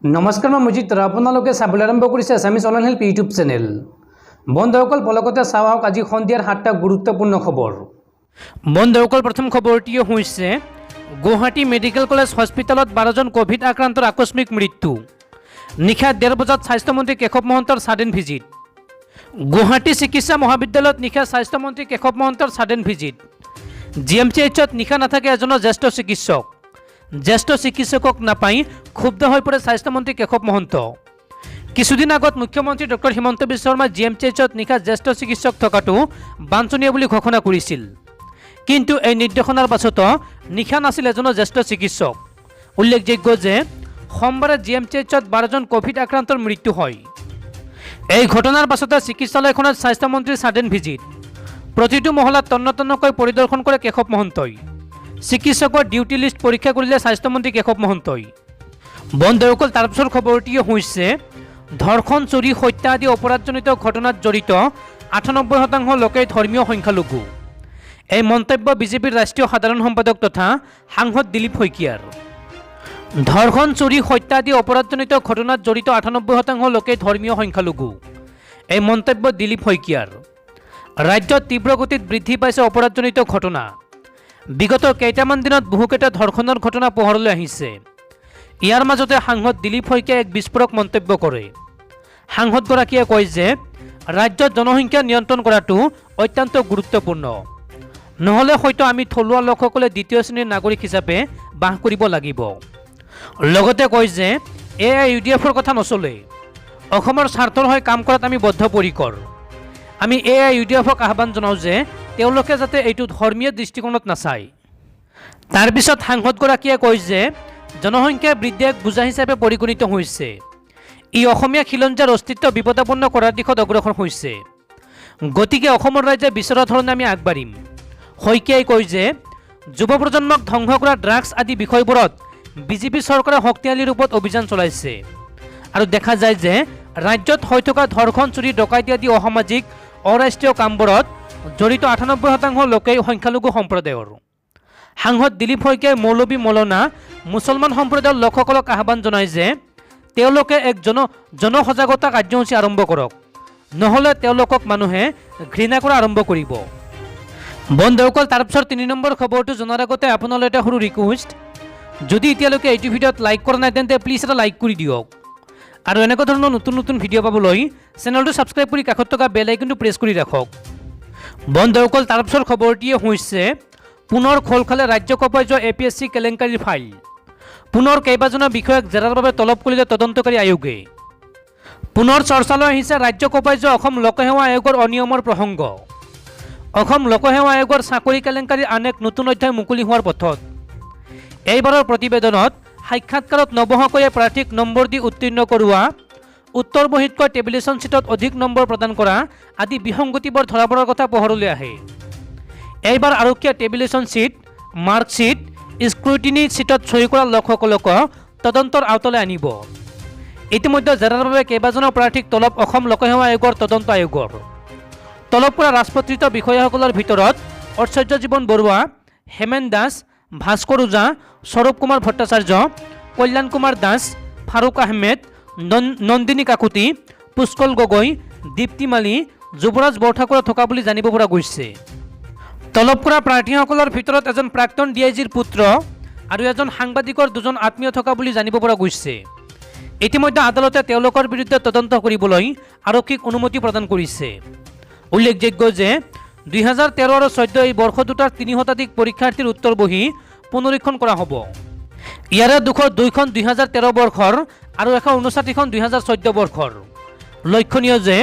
नमस्कार मैं मुजित आपलोके चाबले आरम्भ करिছে Assamese online help YouTube channel. বন্ধুসকল পলকতে চাওক আজি সন্ধিয়াৰ 7টা গুৰুত্বপূৰ্ণ খবৰ। বন্ধুসকল প্ৰথম খবৰটি হৈছে গুৱাহাটী মেডিকেল কলেজ হস্পিটেলত 12জন কোভিড আক্ৰান্তৰ আকস্মিক মৃত্যু। নিশা 1:30 বজাত স্বাস্থ্যমন্ত্ৰী কেশৱ মহন্তৰ সাডেন ভিজিট। গুৱাহাটী চিকিৎসা মহাবিদ্যালয়ত নিশা স্বাস্থ্যমন্ত্ৰী কেশৱ মহন্তৰ সাডেন ভিজিট। জিএমচিএইচত নিশা নাথাকে এজনৰ জ্যেষ্ঠ চিকিৎসক। জ্যেষ্ঠ চিকিৎসকক নাপাই ক্ষুব্ধ হৈ পৰে স্বাস্থ্যমন্ত্ৰী কেশৱ মহন্ত। কিছুদিন আগত মুখ্যমন্ত্ৰী ডক্টৰ হিমন্ত বিশ্ব শৰ্মা জিএমচিএইচত নিশা জ্যেষ্ঠ চিকিৎসক থকাটো বাঞ্ছনীয় বুলি ঘোষণা কৰিছিল। কিন্তু এই নিৰ্দেশনাৰ পাছতো নিশা নাছিল এজনৰ জ্যেষ্ঠ চিকিৎসক। উল্লেখযোগ্য যে সোমবাৰে জিএমচিএইচত 12জন কোভিড আক্ৰান্তৰ মৃত্যু হয়। এই ঘটনাৰ পাছতে চিকিৎসালয়খনত স্বাস্থ্যমন্ত্ৰীৰ সাডেন ভিজিট। প্ৰতিটো মহলাত তন্নতন্নকৈ পৰিদৰ্শন কৰে কেশৱ মহন্তই। চিকিৎসকৰ ডিউটি লিষ্ট পৰীক্ষা কৰিলে স্বাস্থ্যমন্ত্ৰী কেশৱ মহন্তই। বন্ধুসকল তাৰপিছৰ খবৰটি হৈছে ধৰ্ষণ চুৰি হত্যা আদি অপৰাধজনিত ঘটনাত জড়িত 98% লোকেই ধৰ্মীয় সংখ্যালঘু। এই মন্তব্য বিজেপিৰ ৰাষ্ট্ৰীয় সাধাৰণ সম্পাদক তথা সাংসদ দিলীপ শইকীয়াৰ। ধৰ্ষণ চুৰি হত্যা আদি অপৰাধজনিত ঘটনাত জড়িত 98% লোকেই ধৰ্মীয় সংখ্যালঘু। এই মন্তব্য দিলীপ শইকীয়াৰ। ৰাজ্যত তীব্ৰ গতিত বৃদ্ধি পাইছে অপৰাধজনিত ঘটনা। বিগত কেইটামান দিনত বহুকেইটা ধৰ্ষণৰ ঘটনা পোহৰলৈ আহিছে। ইয়াৰ মাজতে সাংসদ দিলীপ শইকীয়াই এক বিস্ফোৰক মন্তব্য কৰে। সাংসদগৰাকীয়ে কয় যে ৰাজ্যত জনসংখ্যা নিয়ন্ত্ৰণ কৰাটো অত্যন্ত গুৰুত্বপূৰ্ণ। নহ'লে হয়তো আমি থলুৱা লোকসকলে দ্বিতীয় শ্ৰেণীৰ নাগৰিক হিচাপে বাস কৰিব লাগিব। লগতে কয় যে AIUDFৰ কথা নচলে। অসমৰ স্বাৰ্থৰ হৈ কাম কৰাত আমি বদ্ধপৰিকৰ। আমি AIUDFক আহ্বান জনাওঁ যে তেওঁলোকে যাতে এইটো ধৰ্মীয় দৃষ্টিকোণত নাচায়। তাৰ পিছত সাংসদগৰাকীয়ে কয় যে জনসংখ্যা বৃদ্ধি এক বোজা হিচাপে পৰিগণিত হৈছে। ই অসমীয়া খিলঞ্জীয়াৰ অস্তিত্ব বিপদাপন্ন কৰাৰ দিশত অগ্ৰসৰ হৈছে। গতিকে অসমৰ ৰাইজে বিচৰা ধৰণে আমি আগবাঢ়িম। শইকীয়াই কয় যে যুৱ প্ৰজন্মক ধ্বংস কৰা ড্ৰাগছ আদি বিষয়বোৰত বিজেপি চৰকাৰে শক্তিশালী ৰূপত অভিযান চলাইছে। আৰু দেখা যায় যে ৰাজ্যত হৈ থকা ধৰ্ষণ চুৰি ডকাইতি আদি অসামাজিক অৰাষ্ট্ৰীয় কামবোৰত জড়িত 98% লোকেই সংখ্যালঘু সম্প্ৰদায়ৰ। সাংসদ দিলীপ শইকীয়াই মৌলবী মৌলানা মুছলমান সম্প্ৰদায়ৰ লোকসকলক আহ্বান জনায় যে তেওঁলোকে এক জনসজাগতা কাৰ্যসূচী আৰম্ভ কৰক, নহ'লে তেওঁলোকক মানুহে ঘৃণা কৰা আৰম্ভ কৰিব। বন্ধুসকল তাৰপিছত 3 নম্বৰ খবৰটো জনাৰ আগতে আপোনালৈ এটা সৰু ৰিকুৱেষ্ট, যদি এতিয়ালৈকে এইটো ভিডিঅ'ত লাইক কৰা নাই তেন্তে প্লিজ এটা লাইক কৰি দিয়ক। আৰু এনেকুৱা ধৰণৰ নতুন নতুন ভিডিঅ' পাবলৈ চেনেলটো ছাবস্ক্ৰাইব কৰি কাষত থকা বেল আইকনটো প্ৰেছ কৰি ৰাখক। বন্ধুসকল তাৰপিছৰ খবৰটিয়ে হৈছে পুনৰ খোল খালে ৰাজ্য কঁপাই যোৱা APSC কেলেংকাৰীৰ ফাইল। পুনৰ কেইবাজনৰ বিষয়াক জেৰাৰ বাবে তলব কৰিলে তদন্তকাৰী আয়োগে। পুনৰ চৰ্চালৈ আহিছে ৰাজ্য কঁপাই যোৱা অসম লোকসেৱা আয়োগৰ অনিয়মৰ প্ৰসংগ। অসম লোকসেৱা আয়োগৰ চাকৰি কেলেংকাৰীৰ আন এক নতুন অধ্যায় মুকলি হোৱাৰ পথত। এইবাৰৰ প্ৰতিবেদনত সাক্ষাৎকাৰত নবহাকৈয়ে প্ৰাৰ্থীক নম্বৰ দি উত্তীৰ্ণ কৰোৱা, উত্তৰ বহীতকৈ টেবুলেশ্যন ছিটত অধিক নম্বৰ প্ৰদান কৰা আদি বিসংগতিবোৰ ধৰা পৰাৰ কথা পোহৰলৈ আহে। এইবাৰ আৰক্ষীয়ে টেবুলেশ্যন ছিট, মাৰ্কশ্বিট, স্ক্ৰুটিনি ছিটত চহী কৰা লোকসকলক তদন্তৰ আওতালৈ আনিব। ইতিমধ্যে জেৰাৰ বাবে কেইবাজনৰ প্ৰাৰ্থীক তলব অসম লোকসেৱা আয়োগৰ তদন্ত আয়োগৰ। তলব কৰা ৰাজপত্ৰিত বিষয়াসকলৰ ভিতৰত ঐশ্বৰ্য জীৱন বৰুৱা, হেমেন দাস, ভাস্কৰ ওজা, স্বৰূপ কুমাৰ ভট্টাচাৰ্য, কল্যাণ কুমাৰ দাস, ফাৰুক আহমেদ, নন্দিনী কাকুতি, পুষ্কল গগৈ, দীপ্তি মালী, যুৱৰাজ বৰঠাকুৰ থকা বুলি জানিব পৰা গৈছে। তলব কৰা প্ৰাৰ্থীসকলৰ ভিতৰত এজন প্ৰাক্তন DIGৰ পুত্ৰ আৰু এজন সাংবাদিকৰ 2জন আত্মীয় থকা বুলি জানিব পৰা গৈছে। ইতিমধ্যে আদালতে তেওঁলোকৰ বিৰুদ্ধে তদন্ত কৰিবলৈ আৰক্ষীক অনুমতি প্ৰদান কৰিছে। উল্লেখযোগ্য যে 2013 আৰু 14 এই বৰ্ষ দুটাৰ 3 শতাধিক পৰীক্ষাৰ্থীৰ উত্তৰ বহী পুনৰীক্ষণ কৰা হ'ব। ইয়াৰে 202খন 2013 বৰ্ষৰ আৰু 159খন 2014 বৰ্ষৰ। লক্ষণীয় যে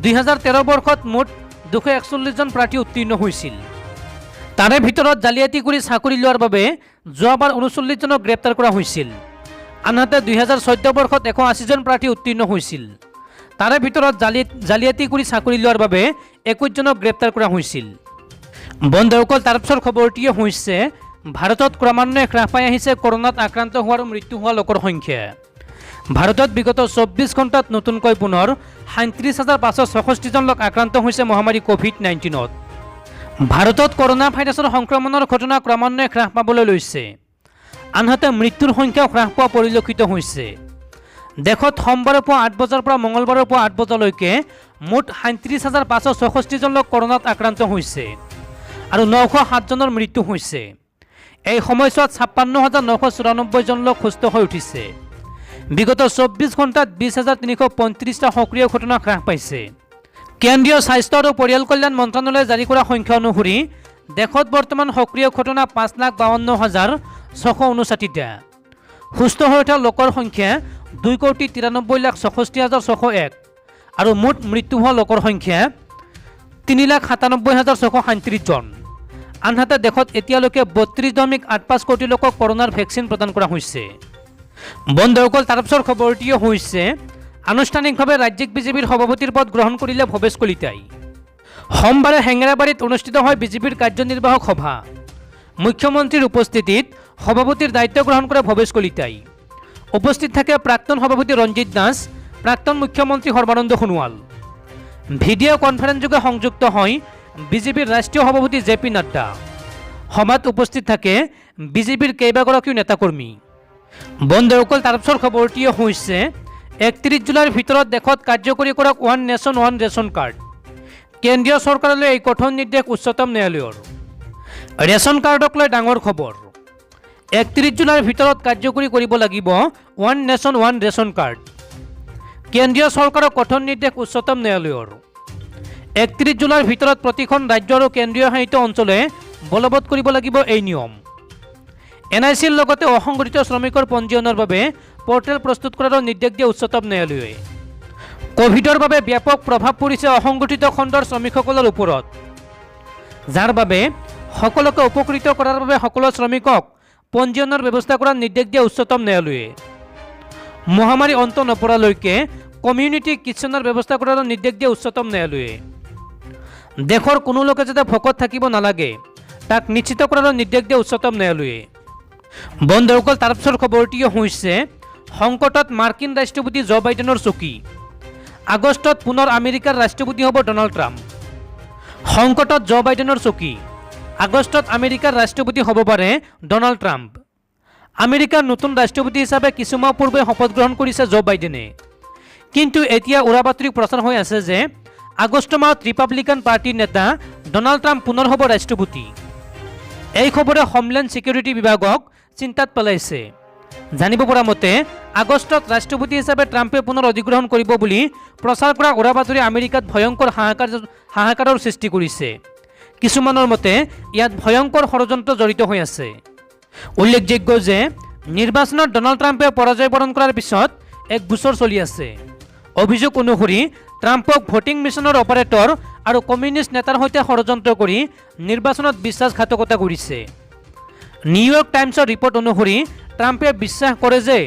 2013 বৰ্ষত মুঠ 241জন প্ৰাৰ্থী উত্তীৰ্ণ হৈছিল। তাৰে ভিতৰত জালিয়াতি কৰি চাকৰি লোৱাৰ বাবে যোৱাবাৰ 39জনক গ্ৰেপ্তাৰ কৰা হৈছিল। আনহাতে 2014 বৰ্ষত 180জন প্ৰাৰ্থী উত্তীৰ্ণ হৈছিল। তাৰে ভিতৰত জালিয়াতি কৰি চাকৰি লোৱাৰ বাবে 21জনক গ্ৰেপ্তাৰ কৰা হৈছিল। বন্ধুসকল তাৰপিছৰ খবৰটিয়ে হৈছে ভাৰতত ক্ৰমান্বয়ে হ্ৰাস পাই আহিছে কৰোণাত আক্ৰান্ত হোৱা আৰু মৃত্যু হোৱা লোকৰ সংখ্যা। ভাৰতত বিগত 24 ঘণ্টাত নতুনকৈ পুনৰ 37,566জন লোক আক্ৰান্ত হৈছে মহামাৰী COVID-19ত। ভাৰতত কৰোণা ভাইৰাছৰ সংক্ৰমণৰ ঘটনা ক্ৰমান্বয়ে হ্ৰাস পাবলৈ লৈছে। আনহাতে মৃত্যুৰ সংখ্যাও হ্ৰাস পোৱা পৰিলক্ষিত হৈছে। দেশত সোমবাৰে পুৱা 8 বজাৰ পৰা মঙলবাৰে পুৱা 8 বজালৈকে মুঠ 37,564 জন লোক কৰোনাত আক্ৰান্ত হৈছে আৰু 907 জনৰ মৃত্যু হৈছে। এই সময়ছোৱাত 56,994 জন লোক সুস্থ হৈ উঠিছে। বিগত 24 ঘণ্টাত 20,335টা সক্ৰিয় ঘটনা হ্ৰাস পাইছে। কেন্দ্ৰীয় স্বাস্থ্য আৰু পৰিয়াল কল্যাণ মন্ত্ৰালয়ে জাৰি কৰা সংখ্যা অনুসৰি দেশত বৰ্তমান সক্ৰিয় ঘটনা 5,52,659টা। সুস্থ হৈ উঠা লোকৰ সংখ্যা 2,93,64,601 আৰু মুঠ মৃত্যু হোৱা লোকৰ সংখ্যা 3,97,637 জন। আনহাতে দেশত এতিয়ালৈকে 32.85 কোটি লোকক কৰোনাৰ ভেকচিন প্ৰদান কৰা হৈছে। বন্ধুসকল, তাৰপিছৰ খবৰটি হৈছে আনুষ্ঠানিকভাৱে ৰাজ্যিক বিজেপিৰ সভাপতিৰ পদ গ্ৰহণ কৰিলে ভৱেশ কলিতাই। সোমবাৰে হেঙেৰাবাৰীত অনুষ্ঠিত হয় বিজেপিৰ কাৰ্যনিৰ্বাহক সভা। মুখ্যমন্ত্ৰীৰ উপস্থিতিত সভাপতিৰ দায়িত্ব গ্ৰহণ কৰে ভৱেশ কলিতাই। উপস্থিত থাকে প্ৰাক্তন সভাপতি ৰঞ্জিত দাস, প্ৰাক্তন মুখ্যমন্ত্ৰী সৰ্বানন্দ সোণোৱাল। ভিডিঅ' কনফাৰেন্সযোগে সংযুক্ত হয় বিজেপিৰ ৰাষ্ট্ৰীয় সভাপতি জে পি নাড্ডা। সভাত উপস্থিত থাকে বিজেপিৰ কেইবাগৰাকীও নেতাকৰ্মী। বন্ধুসকল, তাৰপিছৰ খবৰটি হৈছে 31 জুলাইৰ ভিতৰত দেশত কাৰ্যকৰী কৰক one nation one ration card. কেন্দ্ৰীয় চৰকাৰলৈ এই কঠোৰ নিৰ্দেশ উচ্চতম ন্যায়ালয়ৰ। ৰেচন কাৰ্ডক লৈ ডাঙৰ খবৰ। 31 জুলাইৰ ভিতৰত কাৰ্যকৰী কৰিব লাগিব one nation one ration card. কেন্দ্ৰীয় চৰকাৰৰ কঠোৰ নিৰ্দেশ উচ্চতম ন্যায়ালয়ৰ। 31 জুলাইৰ ভিতৰত প্ৰতিখন ৰাজ্য আৰু কেন্দ্ৰীয় শাসিত অঞ্চলে বলবৎ কৰিব লাগিব এই নিয়ম। NICৰ লগতে অসংগঠিত শ্ৰমিকৰ পঞ্জীয়নৰ বাবে পৰ্টেল প্ৰস্তুত কৰাৰো নিৰ্দেশ দিয়ে উচ্চতম ন্যায়ালয়ে। কোভিডৰ বাবে ব্যাপক প্ৰভাৱ পৰিছে অসংগঠিত খণ্ডৰ শ্ৰমিকসকলৰ ওপৰত, যাৰ বাবে সকলোকে উপকৃত কৰাৰ বাবে সকলো শ্ৰমিকক পঞ্জীয়নৰ ব্যৱস্থা কৰাৰ নিৰ্দেশ দিয়ে উচ্চতম ন্যায়ালয়ে। মহামাৰী অন্ত নপৰালৈকে কমিউনিটি কিটচেনৰ ব্যৱস্থা কৰাৰো নিৰ্দেশ দিয়ে উচ্চতম ন্যায়ালয়ে। দেশৰ কোনো লোকে যাতে ভোকত থাকিব নালাগে তাক নিশ্চিত কৰাৰো নিৰ্দেশ দিয়ে উচ্চতম ন্যায়ালয়ে। বন্ধুসকল, তাৰপিছৰ খবৰটি হৈছে সংকটত মাৰ্কিন ৰাষ্ট্ৰপতি জো বাইডেনৰ চকী। আগষ্টত পুনৰ আমেৰিকাৰ ৰাষ্ট্ৰপতি হ'ব ডনাল্ড ট্ৰাম্প। সংকটত জো বাইডেনৰ চকী। আগষ্টত আমেৰিকাৰ ৰাষ্ট্ৰপতি হ'ব পাৰে ডনাল্ড ট্ৰাম্প। আমেৰিকাৰ নতুন ৰাষ্ট্ৰপতি হিচাপে কিছুমাহ পূৰ্বে শপত গ্ৰহণ কৰিছে জো বাইডেনে। কিন্তু এতিয়া উৰাবাতৰি প্ৰচাৰ হৈ আছে যে আগষ্ট মাহত ৰিপাব্লিকান পাৰ্টিৰ নেতা ডনাল্ড ট্ৰাম্প পুনৰ হ'ব ৰাষ্ট্ৰপতি। এই খবৰে হোমলেণ্ড ছিকিউৰিটি বিভাগক চিন্তাত পেলাইছে। জানিব পৰা মতে আগষ্টত ৰাষ্ট্ৰপতি হিচাপে ট্ৰাম্পে পুনৰ অধিগ্ৰহণ কৰিব বুলি প্ৰচাৰ কৰা উৰাবাতৰি আমেৰিকাত ভয়ংকৰ হাহাকাৰৰ সৃষ্টি কৰিছে। কিছুমানৰ মতে ইয়াত ভয়ংকৰ ষড়যন্ত্ৰ জড়িত হৈ আছে। উল্লেখযোগ্য যে নিৰ্বাচনত ডনাল্ড ট্ৰাম্পে পৰাজয় বৰণ কৰাৰ পিছত এক গোচৰ চলি আছে। অভিযোগ অনুসৰি ট্ৰাম্পক ভোটিং মেচিনৰ অপাৰেটৰ আৰু কমিউনিষ্ট নেতাৰ সৈতে ষড়যন্ত্ৰ কৰি নিৰ্বাচনত বিশ্বাসঘাতকতা কৰিছে। নিউয়ৰ্ক টাইমছৰ ৰিপৰ্ট অনুসৰি ট্ৰাম্পে বিশ্বাস কৰে যে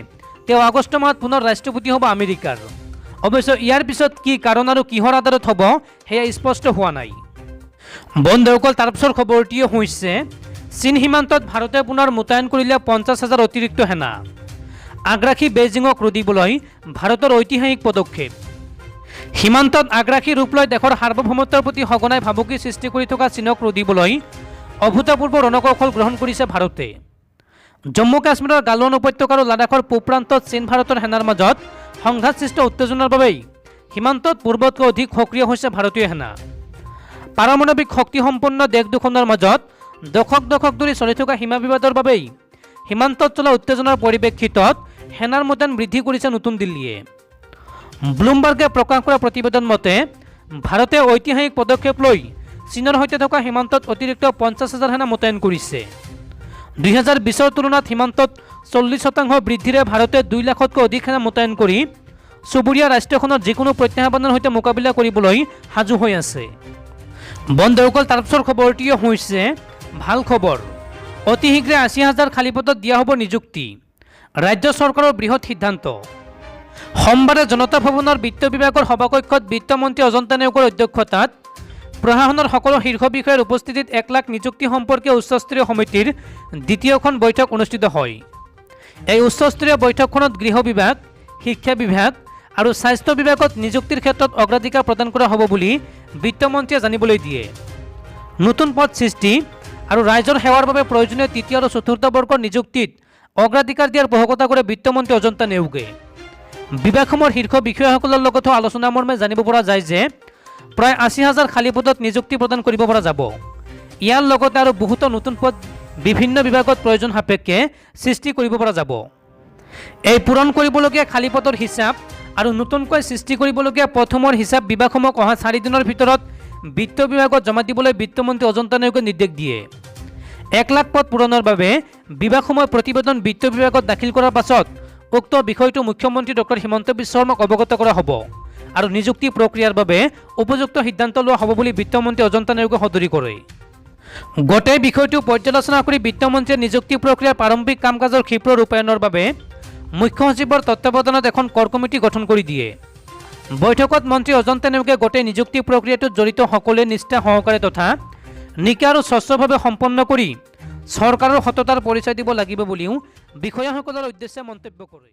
তেওঁ আগষ্ট মাহত পুনৰ ৰাষ্ট্ৰপতি হ'ব আমেৰিকাৰ। অৱশ্যে ইয়াৰ পিছত কি কাৰণ আৰু কিহৰ আধাৰত হ'ব সেয়া স্পষ্ট হোৱা নাই। বন্ধুসকল, তাৰপিছৰ খবৰটি হৈছে চীন সীমান্তত ভাৰতে পুনৰ মোতায়েন কৰিলে 50,000 অতিৰিক্ত সেনা। আগ্ৰাসী বেইজিঙক ৰুধিবলৈ ভাৰতৰ ঐতিহাসিক পদক্ষেপ। সীমান্তত আগ্ৰাসী ৰূপ লৈ দেশৰ সাৰ্বভৌমত্বৰ প্ৰতি সঘনাই ভাবুকি সৃষ্টি কৰি থকা চীনক ৰুধিবলৈ অভূতপূৰ্ব ৰণকৌশল গ্ৰহণ কৰিছে ভাৰতে। জম্মু কাশ্মীৰৰ গালৱান উপত্যকা আৰু লাডাখৰ পূব প্ৰান্তত চীন ভাৰতৰ সেনাৰ মাজত সংঘাতসৃষ্ট উত্তেজনাৰ বাবেই সীমান্তত পূৰ্বতকৈ অধিক সক্ৰিয় হৈছে ভাৰতীয় সেনা। পাৰমাণৱিক শক্তিসম্পন্ন দেশ দুখনৰ মাজত দশক ধৰি চলি থকা সীমা বিবাদৰ বাবেই সীমান্তত চলা উত্তেজনাৰ পৰিপ্ৰেক্ষিতত সেনাৰ মোতায়েন বৃদ্ধি কৰিছে নতুন দিল্লীয়ে। ব্লুমবাৰ্গে প্ৰকাশ কৰা প্ৰতিবেদন মতে ভাৰতে ঐতিহাসিক পদক্ষেপ লৈ চীনৰ সৈতে থকা সীমান্তত অতিৰিক্ত 50,000 সেনা মোতায়েন কৰিছে। 2020ৰ তুলনাত সীমান্তত 40% বৃদ্ধিৰে ভাৰতে 2 লাখতকৈ অধিক সেনা মোতায়েন কৰি চুবুৰীয়া ৰাষ্ট্ৰখনৰ যিকোনো প্ৰত্যাহ্বানৰ সৈতে মোকাবিলা কৰিবলৈ সাজু হৈ আছে। বন্ধুসকল, তাৰপিছৰ খবৰটি হৈছে ভাল খবৰ। অতি শীঘ্ৰে 80,000 খালী পদত দিয়া হ'ব নিযুক্তি। ৰাজ্য চৰকাৰৰ বৃহৎ সিদ্ধান্ত। সোমবাৰে জনতা ভৱনৰ বিত্ত বিভাগৰ সভাকক্ষত বিত্তমন্ত্ৰী অজন্তা নেওগৰ অধ্যক্ষতাত প্ৰশাসনৰ সকলো শীৰ্ষ বিষয়াৰ উপস্থিতিত 1 লাখ নিযুক্তি সম্পৰ্কীয় উচ্চস্তৰীয় সমিতিৰ দ্বিতীয়খন বৈঠক অনুষ্ঠিত হয়। এই উচ্চস্তৰীয় বৈঠকখনত গৃহ বিভাগ, শিক্ষা বিভাগ আৰু স্বাস্থ্য বিভাগত নিযুক্তিৰ ক্ষেত্ৰত অগ্ৰাধিকাৰ প্ৰদান কৰা হ'ব বুলি বিত্তমন্ত্ৰীয়ে জানিবলৈ দিয়ে। নতুন পদ সৃষ্টি আৰু ৰাইজৰ সেৱাৰ বাবে প্ৰয়োজনীয় তৃতীয় আৰু চতুৰ্থ বৰ্গৰ নিযুক্তিত অগ্ৰাধিকাৰ দিয়াৰ পোষকতা কৰে বিত্তমন্ত্ৰী অজন্তা নেওগে। বিভাগসমূহৰ শীৰ্ষ বিষয়াসকলৰ লগতো আলোচনা মৰ্মে জানিব পৰা যায় যে প্ৰায় 80,000 খালী পদত নিযুক্তি প্ৰদান কৰিব পৰা যাব। ইয়াৰ লগতে আৰু বহুতো নতুন পদ বিভিন্ন বিভাগত প্ৰয়োজন সাপেক্ষে সৃষ্টি কৰিব পৰা যাব। এই পূৰণ কৰিবলগীয়া খালী পদৰ হিচাপ আৰু নতুনকৈ সৃষ্টি কৰিবলগীয়া পদসমূহৰ হিচাপ বিভাগসমূহক অহা 4 দিনৰ ভিতৰত বিত্ত বিভাগত জমা দিবলৈ বিত্তমন্ত্ৰী অজন্তা নেওগে নিৰ্দেশ দিয়ে। 1 লাখ পদ পূৰণৰ বাবে বিভাগসমূহে প্ৰতিবেদন বিত্ত বিভাগত দাখিল কৰাৰ পাছত উক্ত বিষয়টো মুখ্যমন্ত্ৰী ডক্টৰ হিমন্ত বিশ্ব শৰ্মাক অৱগত কৰা হ'ব আৰু নিযুক্তি প্ৰক্ৰিয়াৰ বাবে উপযুক্ত সিদ্ধান্ত লোৱা হ'ব বুলি বিত্তমন্ত্ৰী অজন্তা নেওগে সদৰি কৰে। গোটেই বিষয়টো পৰ্যালোচনা কৰি বিত্তমন্ত্ৰীয়ে নিযুক্তি প্ৰক্ৰিয়াৰ প্ৰাৰম্ভিক কাম কাজৰ ক্ষীপ্ৰ ৰূপায়ণৰ বাবে মুখ্য সচিবৰ তত্বাৱধানত এখন কৰ কমিটি গঠন কৰি দিয়ে। বৈঠকত মন্ত্ৰী অজন্তা নেওগে গোটেই নিযুক্তি প্ৰক্ৰিয়াটোত জড়িত সকলোৱে নিষ্ঠা সহকাৰে তথা নিকা আৰু স্বচ্ছভাৱে সম্পন্ন কৰি চৰকাৰৰ সততাৰ পৰিচয় দিব লাগিব বুলিও বিষয়াসকলৰ উদ্দেশ্যে মন্তব্য কৰে।